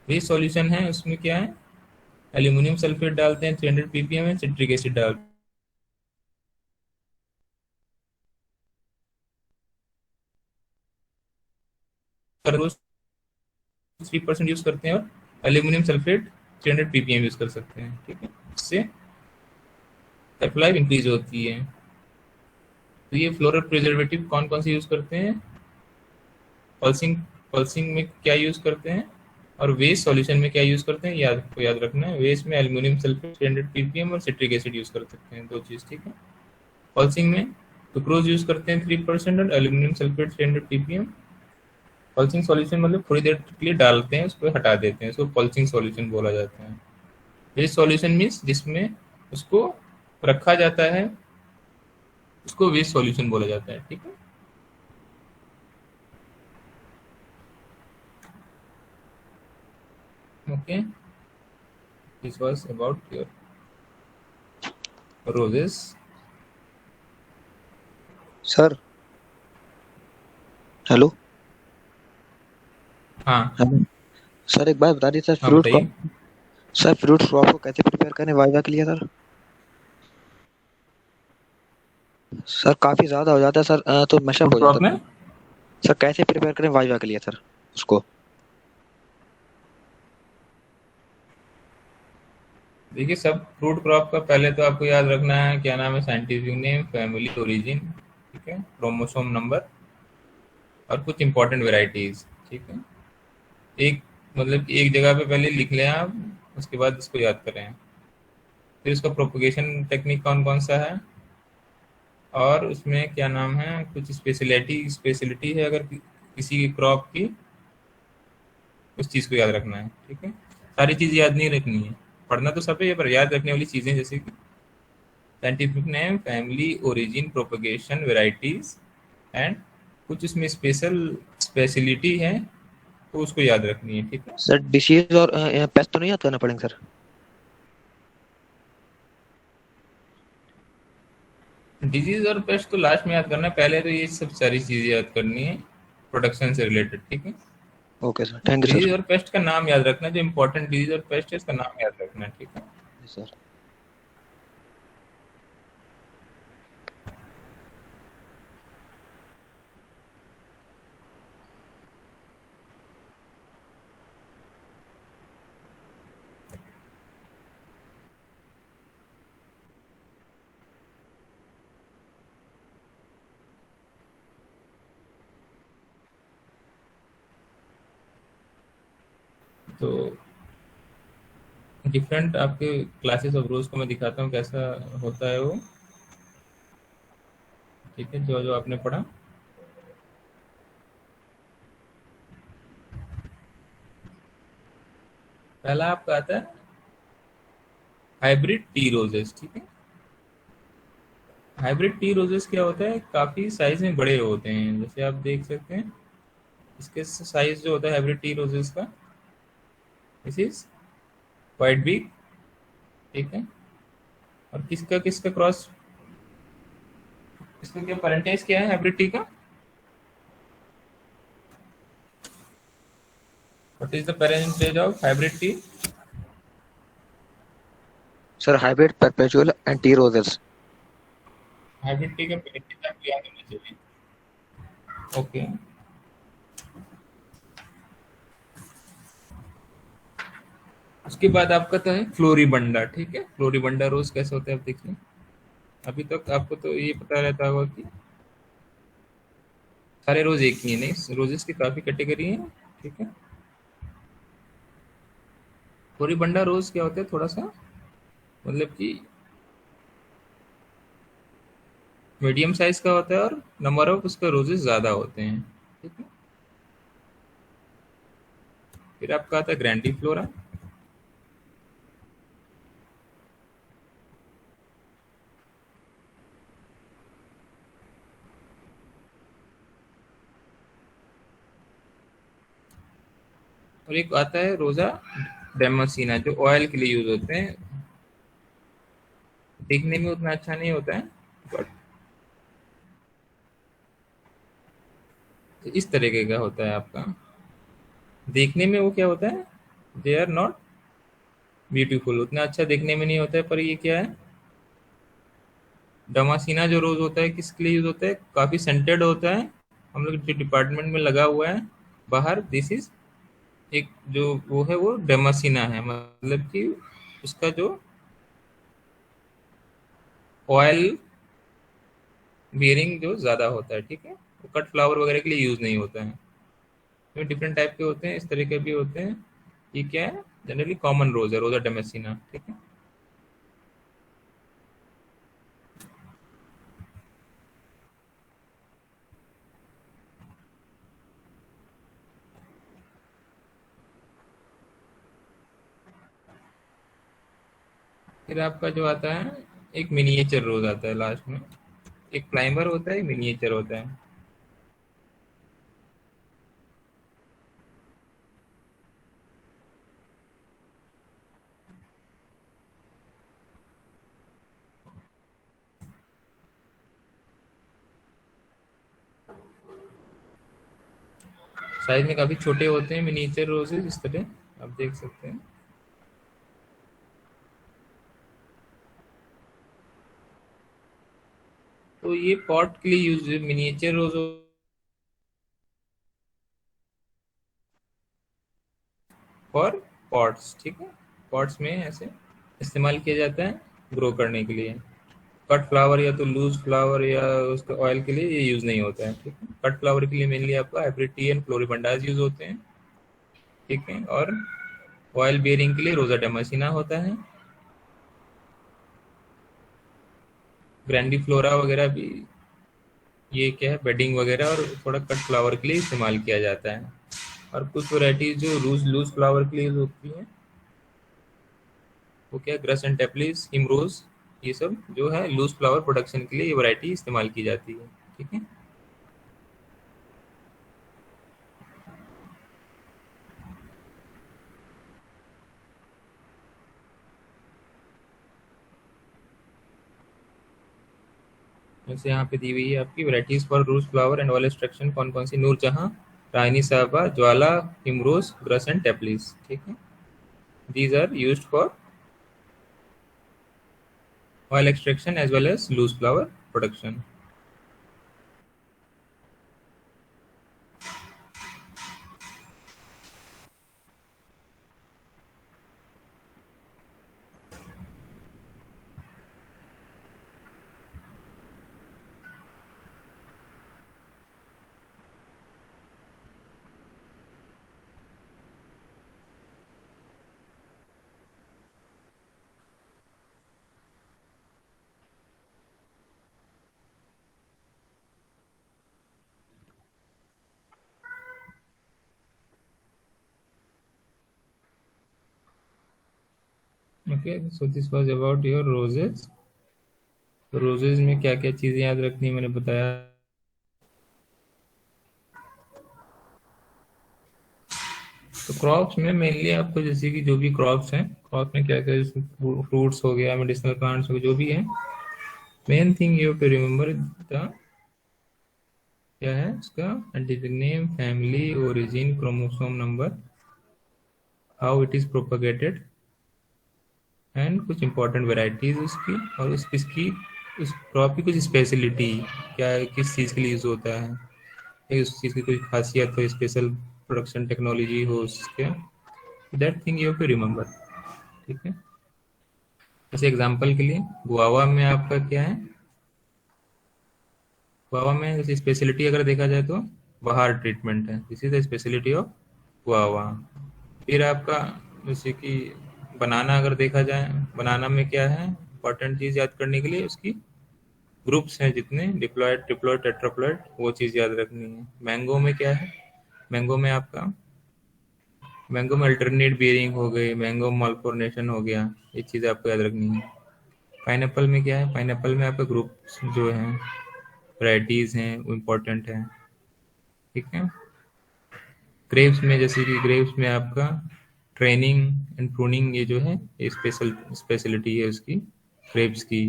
वेस्ट सॉल्यूशन है उसमें क्या है, एल्यूमिनियम सल्फेट डालते हैं 300 ppm में, सिट्रिक एसिड डालते हैं, रोज 3% यूज करते हैं, और एल्यूमिनियम सल्फेट 300 ppm यूज कर सकते हैं। ठीक है, इससे लाइफ लाइफ इंक्रीज होती है। तो ये फ्लोरल प्रिजर्वेटिव कौन कौन से यूज करते हैं, पल्सिंग, पल्सिंग में क्या यूज करते हैं, और वेस्ट सॉल्यूशन में क्या यूज करते हैं, याद रखना है। वेस्ट में एल्यूमिनियम सल्फेट 300 ppm और सिट्रिक एसिड यूज कर सकते हैं, दो चीज। ठीक है, पल्सिंग में सुक्रोज यूज करते हैं 3% और aluminium sulphate 300 ppm। Pulsing solution मतलब थोड़ी देर के लिए डालते हैं, उसको हटा देते हैं, उसको पल्सिंग सॉल्यूशन बोला जाता है। वेस्ट सॉल्यूशन मीन्स जिसमें उसको रखा जाता है, उसको वेस्ट सॉल्यूशन बोला जाता है। ठीक है, okay, this was about your roses. Sir hello. हाँ हेलो सर, एक बात बता दी सर, हाँ बताइए। फ्रूट क्रॉप को कैसे प्रिपेयर करें वाइवा के लिए सर? सर काफी ज्यादा हो जाता है सर, तो मैशअप फूड हो क्रॉप जाता में है। सर कैसे प्रिपेयर करें वाइवा के लिए सर उसको? देखिए, सब फ्रूट क्रॉप का पहले तो आपको याद रखना है क्या नाम है, साइंटिफिक नेम, फैमिली, ओरिजिन, ठीक है, क्रोमोसोम नंबर, और कुछ इंपॉर्टेंट वेराइटीज। ठीक है, एक मतलब कि एक जगह पे पहले लिख लें आप, उसके बाद इसको याद करें। फिर उसका प्रोपगेशन टेक्निक कौन कौन सा है, और उसमें क्या नाम है, कुछ स्पेशलिटी है अगर किसी क्रॉप की, उस चीज़ को याद रखना है। ठीक है, सारी चीज़ याद नहीं रखनी है, पढ़ना तो सब है, पर याद रखने वाली चीज़ें जैसे कि scientific name, family, origin, propagation, varieties, and कुछ इसमें स्पेशलिटी है, तो उसको याद रखनी है। ठीक है, सर डिसीज और पेस्ट तो नहीं याद करना पड़ेंगे सर? डिजीज और पेस्ट तो लास्ट में याद करना है, पहले तो ये सब सारी चीज़ें याद करनी है प्रोडक्शन से रिलेटेड। ठीक है, okay sir, thank you sir. Disease और पेस्ट का नाम याद रखना, जो इंपॉर्टेंट डिजीज और पेस्ट है इसका नाम याद रखना है। ठीक है, सर तो डिफरेंट आपके क्लासेस ऑफ रोज को मैं दिखाता हूँ कैसा होता है वो। ठीक है, जो जो आपने पढ़ा, पहला आपका आता है हाइब्रिड टी रोजेस। ठीक है, हाइब्रिड टी रोजेस क्या होता है, काफी साइज में बड़े होते हैं, जैसे आप देख सकते हैं इसके साइज जो होता है हाइब्रिड टी रोजेस का, दिस इज क्वाइट बिग। ठीक है, और किसका किसका क्रॉस, इसका क्या पेरेंटेज क्या है हाइब्रिड टी का, what is the parentage of hybrid T? Sir hybrid perpetual and tea roses. Hybrid T का पेरेंटेज आपको याद होना चाहिए। ओके, उसके बाद आपका तो है फ्लोरिबंडा। ठीक है, फ्लोरिबंडा रोज कैसे होता है आप देखिए, अभी तक आपको तो ये पता रहता होगा कि सारे रोज एक ही है, नहीं, रोजेस की काफी कैटेगरी है। ठीक है, फ्लोरिबंडा रोज क्या होता है, थोड़ा सा मतलब कि मीडियम साइज का होता है, और नंबर ऑफ उसका रोजेस ज्यादा होते हैं। ठीक है, फिर आपका आता है ग्रैंडीफ्लोरा। और एक आता है रोजा डेमोसिना, जो ऑयल के लिए यूज होते हैं, दिखने में उतना अच्छा नहीं होता है, बट इस तरीके का होता है आपका। देखने में वो क्या होता है, दे आर नॉट ब्यूटीफुल, उतना अच्छा देखने में नहीं होता है, पर ये क्या है, डमासीना जो रोज होता है किसके लिए यूज होता है, काफी सेंटेड होता है, हम लोग जो डिपार्टमेंट में लगा हुआ है बाहर, दिस इज एक जो वो है वो डेमासीना है, मतलब कि उसका जो ऑयल बियरिंग जो ज्यादा होता है, ठीक है, वो कट फ्लावर वगैरह के लिए यूज नहीं होता है। तो डिफरेंट टाइप के होते हैं, इस तरह के भी होते हैं। ये क्या है, जनरली कॉमन रोज है, रोजा डेमेसिना, ठीक है। फिर आपका जो आता है एक मिनिएचर रोज आता है लास्ट में, एक प्राइमर होता है, एक मिनिएचर होता है। साइज में काफी छोटे होते हैं मिनिएचर रोजेस, इस तरह आप देख सकते हैं। तो ये पॉट के लिए use, miniature rose for pots, ठीक है, पॉट्स में ऐसे इस्तेमाल किया जाता है ग्रो करने के लिए। कट फ्लावर या तो लूज फ्लावर या उसके ऑयल के लिए ये यूज नहीं होता है, ठीक है। कट फ्लावर के लिए मेनली आपका हाइब्रिड टी एंड फ्लोरिबंडास यूज होते हैं, ठीक है, और ऑयल बियरिंग के लिए रोजा डेमासिना होता है। ग्रैंडीफ्लोरा वगैरह भी ये क्या है, बेडिंग वगैरह और थोड़ा कट फ्लावर के लिए इस्तेमाल किया जाता है। और कुछ वैरायटीज जो लूज फ्लावर के लिए यूज होती हैं वो क्या, ग्रस एंड टेपलिस, हिमरोज, ये सब जो है लूज फ्लावर प्रोडक्शन के लिए ये वैरायटी इस्तेमाल की जाती है, ठीक है। जैसे यहाँ पे दी हुई है आपकी varieties for rose flower and oil extraction, कौन कौन सी, नूरजहां, रानी साहबा, ज्वाला, हिमरोज, ग्रस एंड टेपलिस, ठीक है। These are used for oil extraction as well as loose flower production. Okay, so this was about your roses. तो रोजेज में क्या क्या चीजें याद रखनी मैंने बताया। तो क्रॉप्स में मेनली आपको जैसे कि जो भी क्रॉप्स हैं, क्रॉप में क्या क्या, फ्रूट्स हो गया, मेडिसिनल प्लांट्स हो गए, जो भी है, main thing you to remember the क्या है उसका scientific name, family, origin, chromosome number, how it is propagated and कुछ इंपॉर्टेंट वेराइटीज उसकी, और इसकी उस क्रॉप की कुछ स्पेशलिटी, क्या है, किस चीज़ के लिए यूज होता है, या उस चीज़ की कोई खासियत हो, स्पेशल प्रोडक्शन टेक्नोलॉजी हो उसके, that thing you have to remember, ठीक है। जैसे एग्जांपल के लिए गुआवा में आपका क्या है, गुआवा में जैसे स्पेशलिटी अगर देखा जाए तो बाहर ट्रीटमेंट है, this is the speciality of guava. फिर आपका जैसे कि बनाना अगर देखा जाए, बनाना में क्या है, इंपॉर्टेंट चीज़ याद करने के लिए उसकी ग्रुप्स हैं जितने, डिप्लॉयड, ट्रिप्लॉयड, टेट्राप्लॉयड, वो चीज़ याद रखनी है। मैंगो में क्या है, मैंगो में आपका, मैंगो में अल्टरनेट बियरिंग हो गई, मैंगो मालफॉर्मेशन हो गया, ये चीज़ आपको याद रखनी है। पाइनएप्पल में क्या है, पाइनएप्पल में आपका ग्रुप्स जो हैं, वैराइटीज़ हैं, वो इम्पोर्टेंट है, ठीक है। ग्रेप्स में जैसे कि ग्रेप्स में आपका ट्रेनिंग एंड प्रूनिंग, ये जो है ये स्पेशलिटी है उसकी ग्रेप्स की।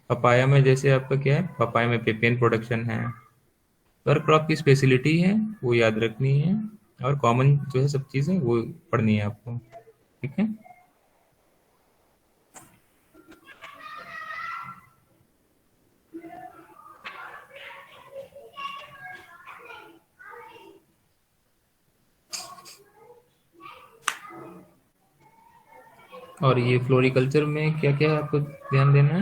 पपाया में जैसे आपका क्या है, पपाया में पेपेन प्रोडक्शन है। तो हर क्रॉप की स्पेशलिटी है, वो याद रखनी है। और कॉमन जो है सब चीज़ें वो पढ़नी है आपको, ठीक है। और ये फ्लोरिकल्चर में क्या क्या है आपको ध्यान देना है।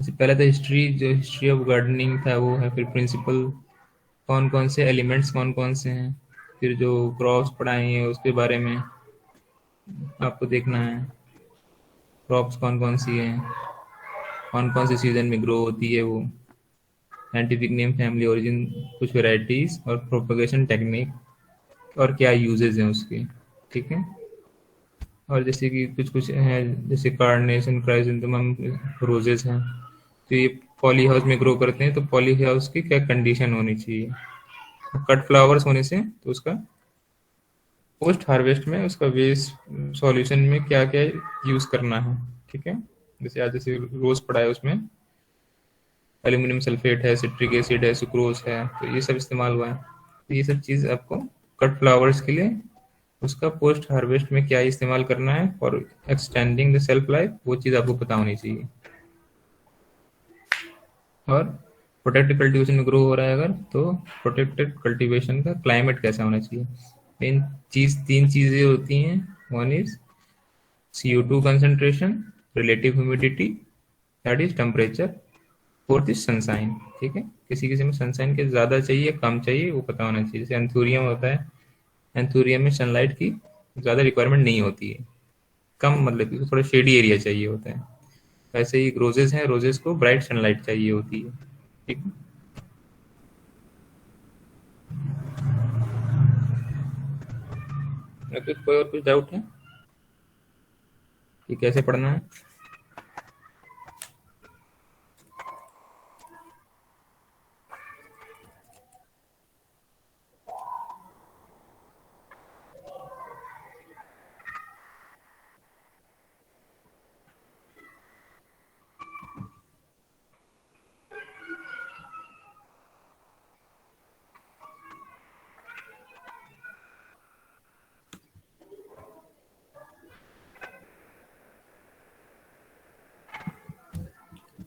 जैसे पहले तो हिस्ट्री, जो हिस्ट्री ऑफ गार्डनिंग था वो है, फिर प्रिंसिपल कौन कौन से एलिमेंट्स कौन कौन से हैं, फिर जो क्रॉप्स पढ़ाई हैं उसके बारे में आपको देखना है, क्रॉप्स कौन कौन सी हैं, कौन कौन से सीजन में ग्रो होती है वो, साइंटिफिक नेम, फैमिली ओरिजिन, कुछ वेराइटीज और प्रोपगेशन टेक्निक और क्या यूजेज हैं उसके, ठीक है। और जैसे कि कुछ कुछ हैं, जैसे कार्नेशन, क्राइसेंथेमम, रोजेस हैं, तो ये पॉली हाउस में ग्रो करते हैं, तो पॉली हाउस की क्या कंडीशन होनी चाहिए। कट फ्लावर्स होने से तो उसका पोस्ट हार्वेस्ट में उसका वेस्ट सॉल्यूशन में क्या क्या यूज करना है, ठीक है। जैसे आज जैसे रोज पड़ा है, उसमें एल्यूमिनियम सल्फेट है, सिट्रिक एसिड है, सुक्रोज है, तो ये सब इस्तेमाल हुआ है। तो ये सब चीज़ आपको कट फ्लावर्स के लिए उसका पोस्ट हार्वेस्ट में क्या इस्तेमाल करना है और एक्सटेंडिंग द सेल्फ लाइफ, वो चीज़ आपको पता होनी चाहिए। और प्रोटेक्टेड कल्टीवेशन में ग्रो हो रहा है अगर, तो प्रोटेक्टेड कल्टीवेशन का क्लाइमेट कैसा होना चाहिए। तीन चीज़ें होती हैं। One is CO2 concentration, relative humidity, that is temperature, fourth is sunshine, ठीक है। किसी किसी में सनसाइन के ज़्यादा चाहिए कम चाहिए वो पता होना चाहिए। जैसे एंथूरियम होता है, एंथूरियम में सनलाइट की ज़्यादा रिक्वायरमेंट नहीं होती है, कम, मतलब कि थोड़ा शेडी एरिया चाहिए होता है। वैसे ही रोजेस हैं, रोजेस को ब्राइट सनलाइट चाहिए होती है, ठीक है। कोई और कुछ डाउट है कि कैसे पढ़ना है।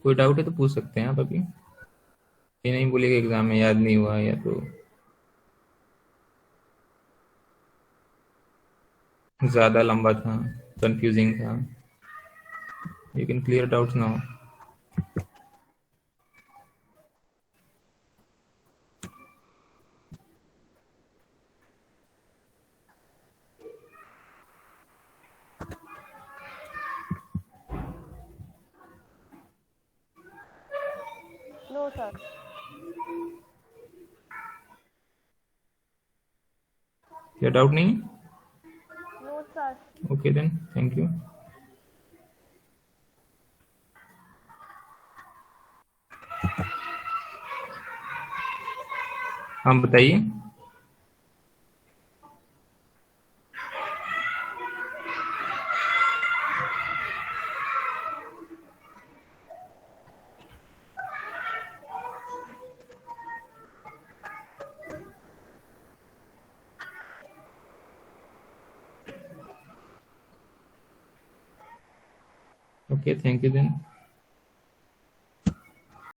कोई डाउट है तो पूछ सकते हैं आप अभी, ये नहीं बोलिएगा एग्जाम में याद नहीं हुआ या तो ज़्यादा लंबा था, कंफ्यूजिंग था। You can clear doubts now. No sir. क्या डाउट नहीं? No sir. Okay then, thank you. हाँ बताइए। Okay, thank you then.